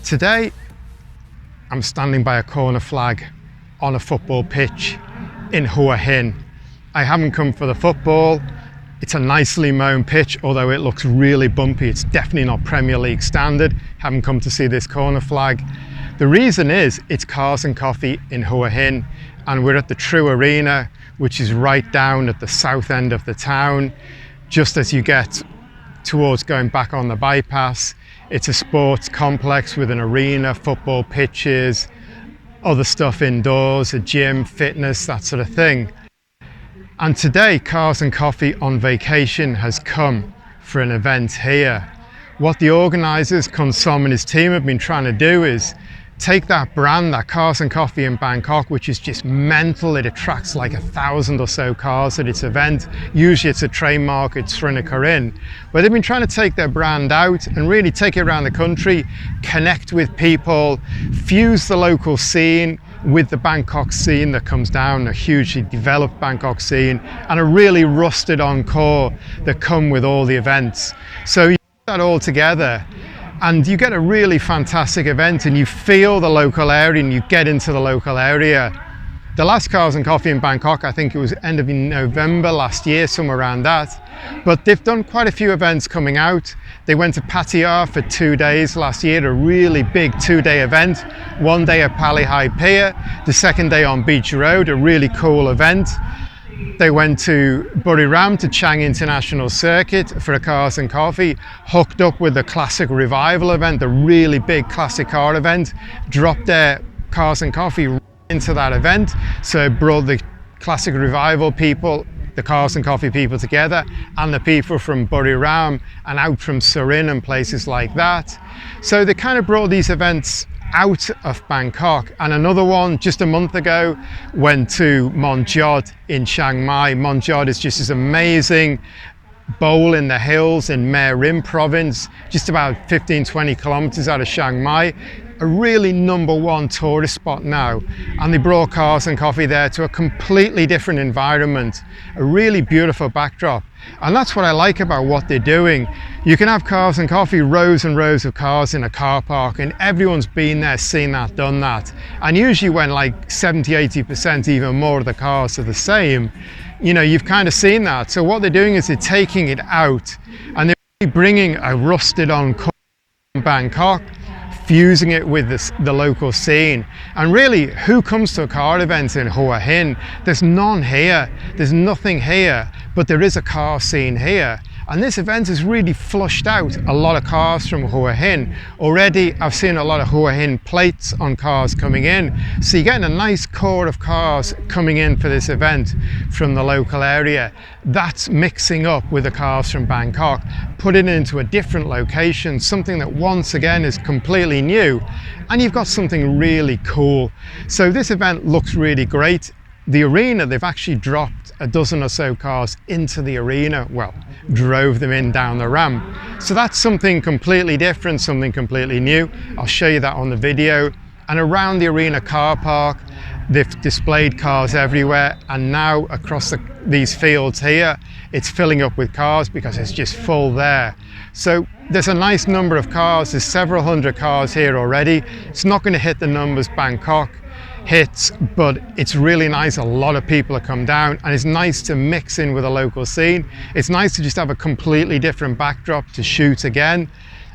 Today, I'm standing by a corner flag on a football pitch in Hua Hin. I haven't come for the football. It's a nicely mown pitch, although it looks really bumpy. It's definitely not Premier League standard. Haven't come to see this corner flag. The reason is it's Cars and Coffee in Hua Hin, and we're at the True Arena, which is right down at the south end of the town, just as you get towards going back on the bypass. It's a sports complex with an arena, football pitches, other stuff indoors, a gym, fitness, that sort of thing. And today, Cars and Coffee on vacation has come for an event here. What the organisers, Kun Som and his team, have been trying to do is take that brand, that Cars and Coffee in Bangkok, which is just mental. It attracts like 1,000 or so cars at its event. Usually it's a train market, Srinagar in. But they've been trying to take their brand out and really take it around the country, connect with people, fuse the local scene with the Bangkok scene that comes down, a hugely developed Bangkok scene, and a really rusted on core that come with all the events. So you put that all together, and you get a really fantastic event, and you feel the local area and you get into the local area. The last Cars and Coffee in Bangkok, I think it was end of November last year, somewhere around that. But they've done quite a few events coming out. They went to Pattaya for 2 days last year, a really big 2-day event. One day at Palihai Pier, the second day on Beach Road, a really cool event. They went to Buriram, to Chang International Circuit for a Cars and Coffee, hooked up with the Classic Revival event, the really big classic car event, dropped their Cars and Coffee into that event. So it brought the Classic Revival people, the Cars and Coffee people together, and the people from Buriram and out from Surin and places like that. So they kind of brought these events out of Bangkok. And another one just a month ago went to Monjod in Chiang Mai. Monjod is just this amazing bowl in the hills in Mae Rim province, just about 15-20 kilometers out of Chiang Mai. A really #1 tourist spot now, and they brought Cars and Coffee there to a completely different environment, a really beautiful backdrop. And that's what I like about what they're doing. You can have Cars and Coffee, rows and rows of cars in a car park, and everyone's been there, seen that, done that. And usually when like 70-80%, even more of the cars are the same, you know, you've kind of seen that. So what they're doing is they're taking it out, and they're really bringing a rusted on car from Bangkok, fusing it with the local scene. And really, who comes to a car event in Hua Hin? There's none here, there's nothing here, but there is a car scene here. And this event has really flushed out a lot of cars from Hua Hin. Already, I've seen a lot of Hua Hin plates on cars coming in. So you're getting a nice core of cars coming in for this event from the local area. That's mixing up with the cars from Bangkok, putting it into a different location, something that once again is completely new. And you've got something really cool. So this event looks really great. The arena, they've actually dropped a dozen or so cars into the arena, well, drove them in down the ramp. So that's something completely different, something completely new. I'll show you that on the video. And around the arena car park, they've displayed cars everywhere, and now across these fields here, it's filling up with cars because it's just full there. So there's a nice number of cars, there's several hundred cars here already. It's not going to hit the numbers Bangkok hits, but it's really nice. A lot of people have come down, and it's nice to mix in with a local scene. It's nice to just have a completely different backdrop to shoot again,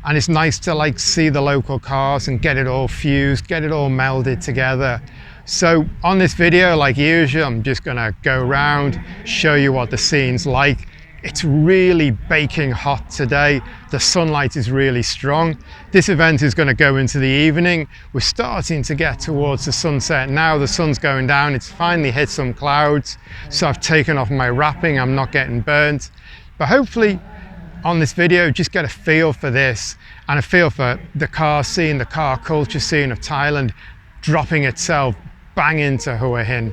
and it's nice to like see the local cars and get it all fused, get it all melded together. So on this video, like usual, I'm just gonna go around, show you what the scene's like. It's really baking hot today. The sunlight is really strong. This event is going to go into the evening. We're starting to get towards the sunset now. The sun's going down. It's finally hit some clouds. So I've taken off my wrapping. I'm not getting burnt. But hopefully on this video, just get a feel for this and a feel for the car scene, the car culture scene of Thailand, dropping itself bang into Hua Hin.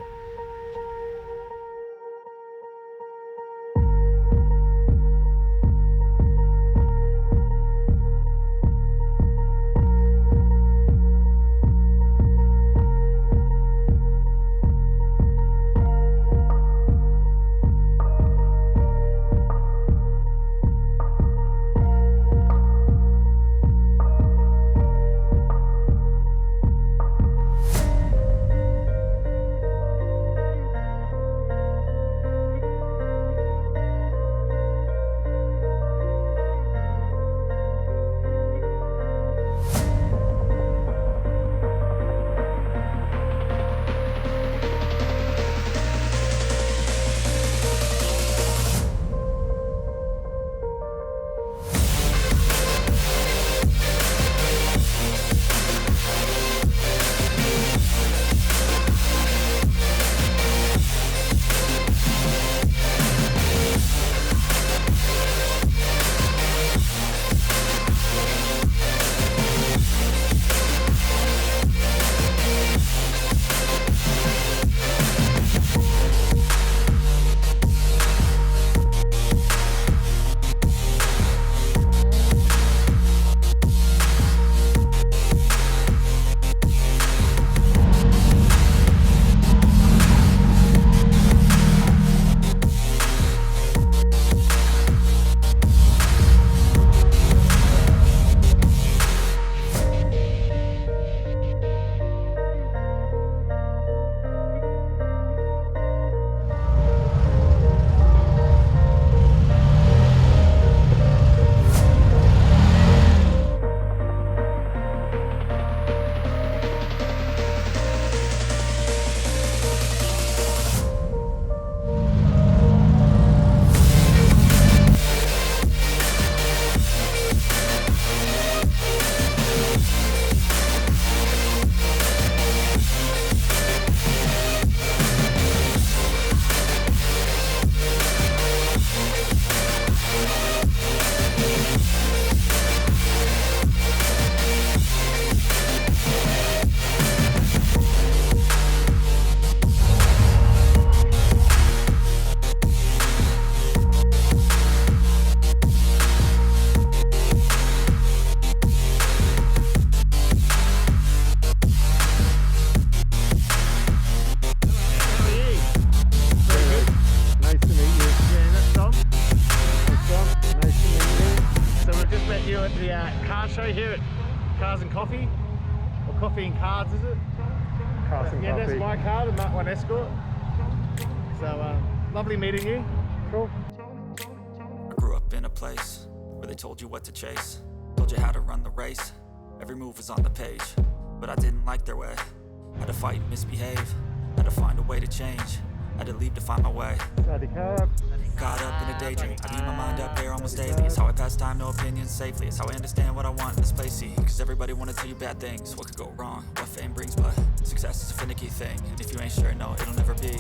show you here at Cars and Coffee, or Coffee and Cards, is it? Cars and Yeah, Coffee. that's my car, the Mark 1 Escort. So lovely meeting you. Cool. I grew up in a place where they told you what to chase, told you how to run the race. Every move was on the page, but I didn't like their way. Had to fight and misbehave, had to find a way to change, had to leave to find my way. Caught up in a daydream, I need my mind up there almost daily. It's how I pass time, no opinions safely. It's how I understand what I want in this place, see. Cause everybody wanna tell you bad things, what could go wrong, what fame brings. But success is a finicky thing, and if you ain't sure, no, it'll never be.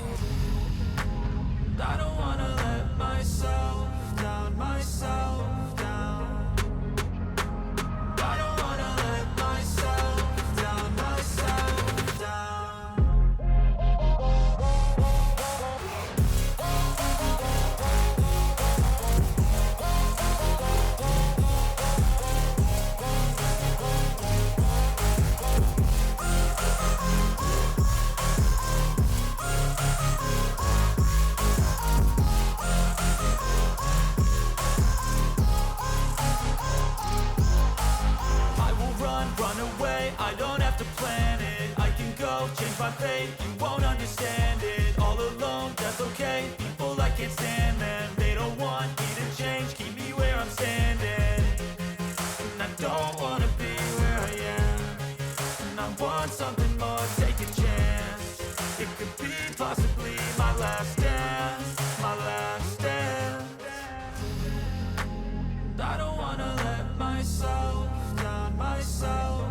I don't wanna let myself down, myself down. I don't wanna let myself down, myself down. I don't have to plan it, I can go change my fate. You won't understand it, all alone, that's okay. People I can't stand them, they don't want me to change. Keep me where I'm standing, and I don't wanna be where I am. And I want something more, take a chance. It could be possibly my last dance, my last dance. And I don't wanna let myself down, myself.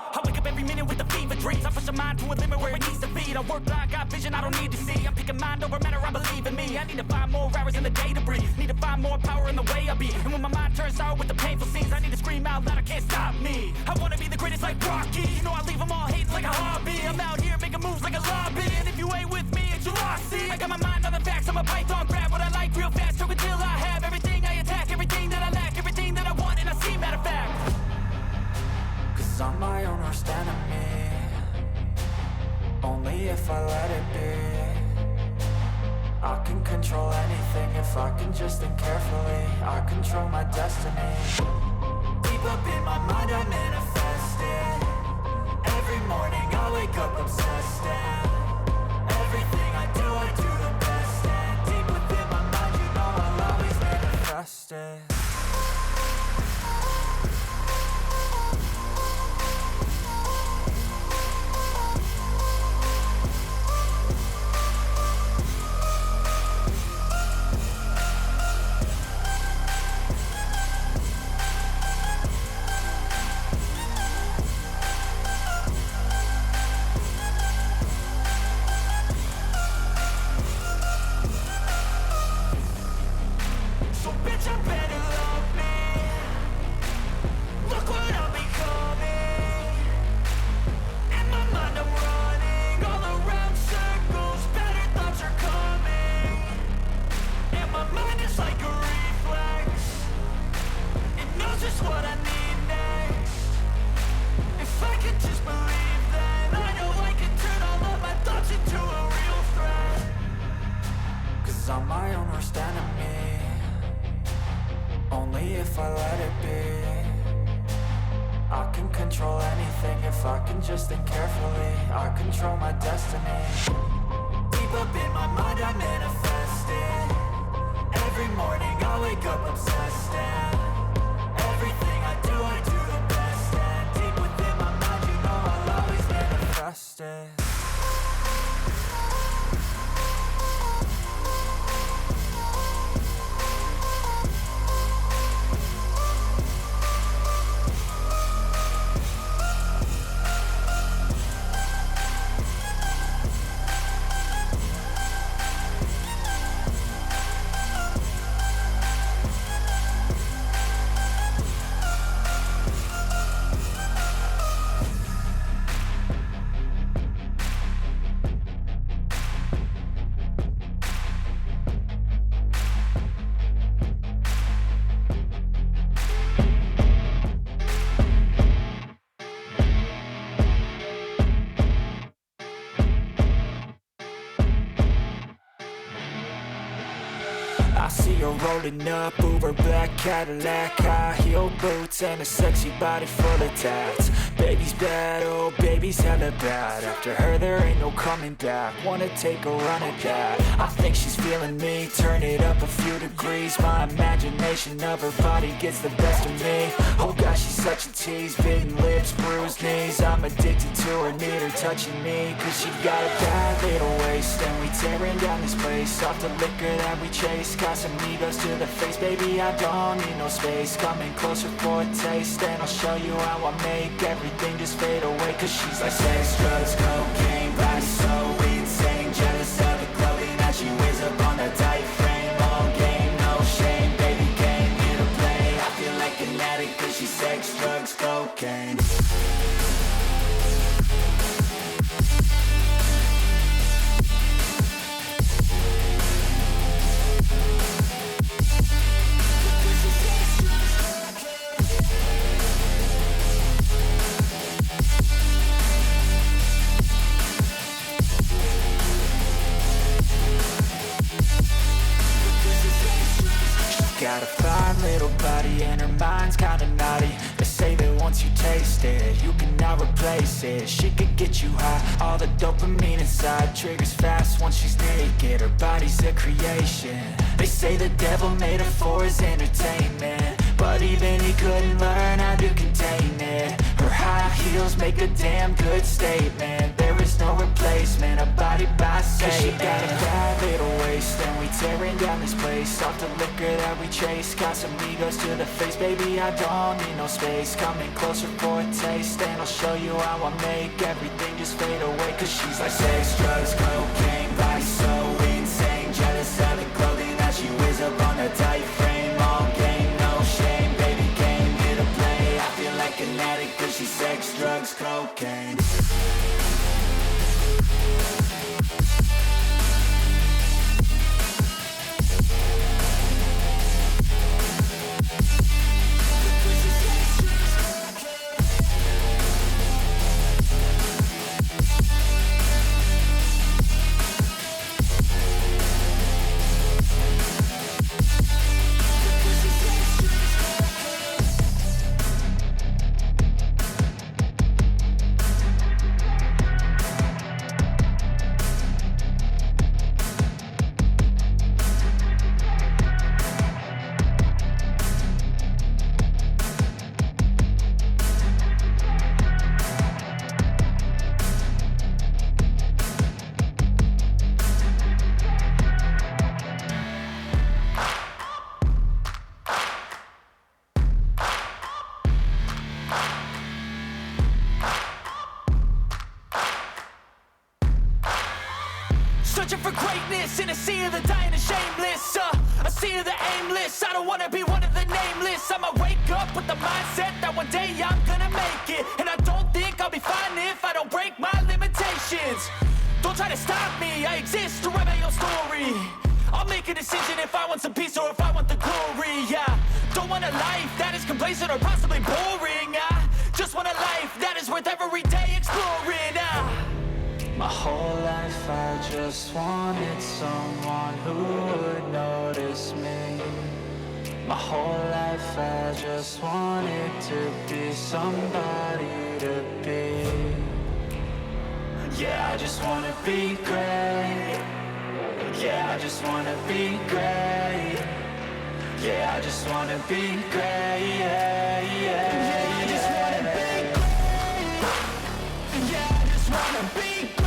I wake up every minute with the fever dreams. I push my mind to a limit where it needs to be. I work blind, got vision I don't need to see. I'm picking mind over matter, I believe in me. I need to find more hours in the day to breathe. Need to find more power in the way I be. And when my mind turns sour with the painful scenes, I need to scream out loud, I can't stop me. I wanna be the greatest like Rocky. You know I leave them all hating like a hobby. I'm out here making moves like a lobby. And if you ain't with me, it's your loss, see. I got my mind on the facts, I'm a python. Grab what I like real fast, choke until I have everything I attack. Everything that I lack, everything that I want, and I see, matter of fact. Cause I'm my own worst enemy, only if I let it be. I can control anything if I can just think carefully. I control my destiny. Deep up in my mind I manifest it. Every morning I wake up obsessed, and everything I do the best. And deep within my mind you know I'll always manifest it. I see her rolling up, Uber black Cadillac, high heel boots and a sexy body full of tats. Baby's bad, oh baby's hella bad. After her there ain't no coming back. Wanna take a run at that. I think she's feeling me, turn it up a few degrees. My imagination of her body gets the best of me. Oh gosh, she's such a tease, bitten lips, bruised knees. I'm addicted to her, need her touching me. Cause she got a bad little waist, and we tearing down this place. Off the liquor that we chase, got some egos to the face. Baby, I don't need no space, coming closer for a taste. And I'll show you how I make everything just fade away. Cause she's like sex, drugs, cocaine, body so insane. Jealous of the clothing that she wears up on a tight frame. All game, no shame, baby came here to play. I feel like an addict cause she's sex, drugs, cocaine. Got a fine little body and her mind's kinda naughty. They say that once you taste it, you cannot replace it. She could get you high, all the dopamine inside triggers fast once she's naked. Her body's a creation. They say the devil made her for his entertainment, but even he couldn't learn how to contain it. Her high heels make a damn good statement. There is no replacement, a body by Satan. She got a bad little waist, and we tearing down this place. Off the liquor that we chase, got some egos to the face. Baby, I don't need no space, coming closer for a taste. And I'll show you how I make everything just fade away. Cause she's like sex, drugs, cocaine, body so insane. Jealous of the clothing that she wears up on a tight frame. All game, no shame, baby came here to play. I feel like an addict cause she's sex, drugs, cocaine. Searching for greatness in a sea of the dying and shameless, a sea of the aimless. I don't wanna be one of the nameless. I'ma wake up with the mindset that one day I'm gonna make it. And I don't think I'll be fine if I don't break my limitations. Don't try to stop me, I exist to write my own story. I'll make a decision if I want some peace or if I want the glory. Yeah, don't want a life that is complacent or possibly boring. I just want a life that is worth every day exploring. My whole life I just wanted someone who would notice me. My whole life I just wanted to be somebody to be. Yeah, I just wanna be great. Yeah, I just wanna be great. Yeah, I just wanna be great. Yeah, yeah, yeah, I just wanna be great. Yeah, I just wanna be great.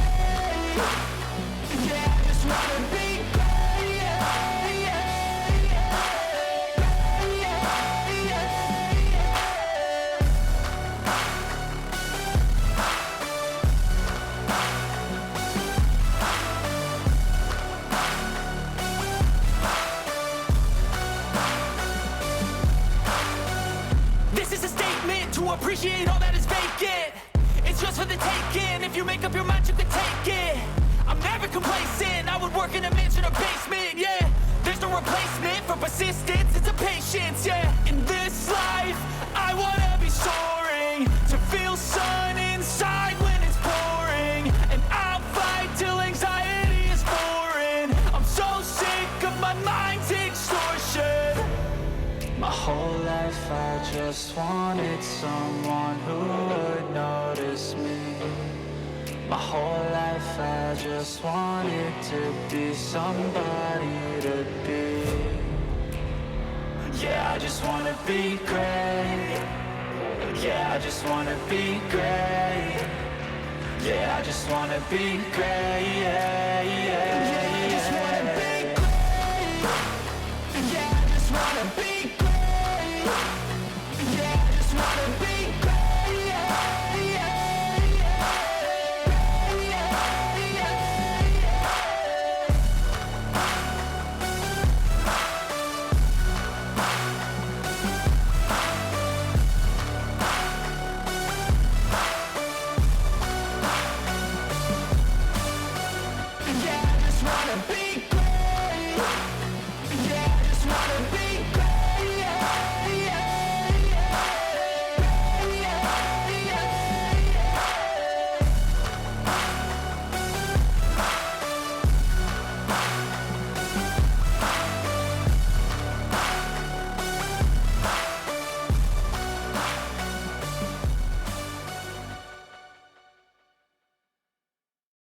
Yeah, I just wanna be great. Yeah, yeah, yeah, yeah, yeah. This is a statement to appreciate all that is vacant. It's yours for the taking. If you make up your mind, you can take it. I'm never complacent. I would work in a mansion or basement. Yeah, there's no replacement for persistence. It's a patience. Yeah, in this life, I wanna be soaring to feel sun inside when it's pouring, and I'll fight till anxiety is foreign. I'm so sick of my mind extorting. just wanted someone who would notice me. My whole life I just wanted to be somebody to be. Yeah, I just wanna be great. Yeah, I just wanna be great. Yeah, I just wanna be great. Yeah, yeah.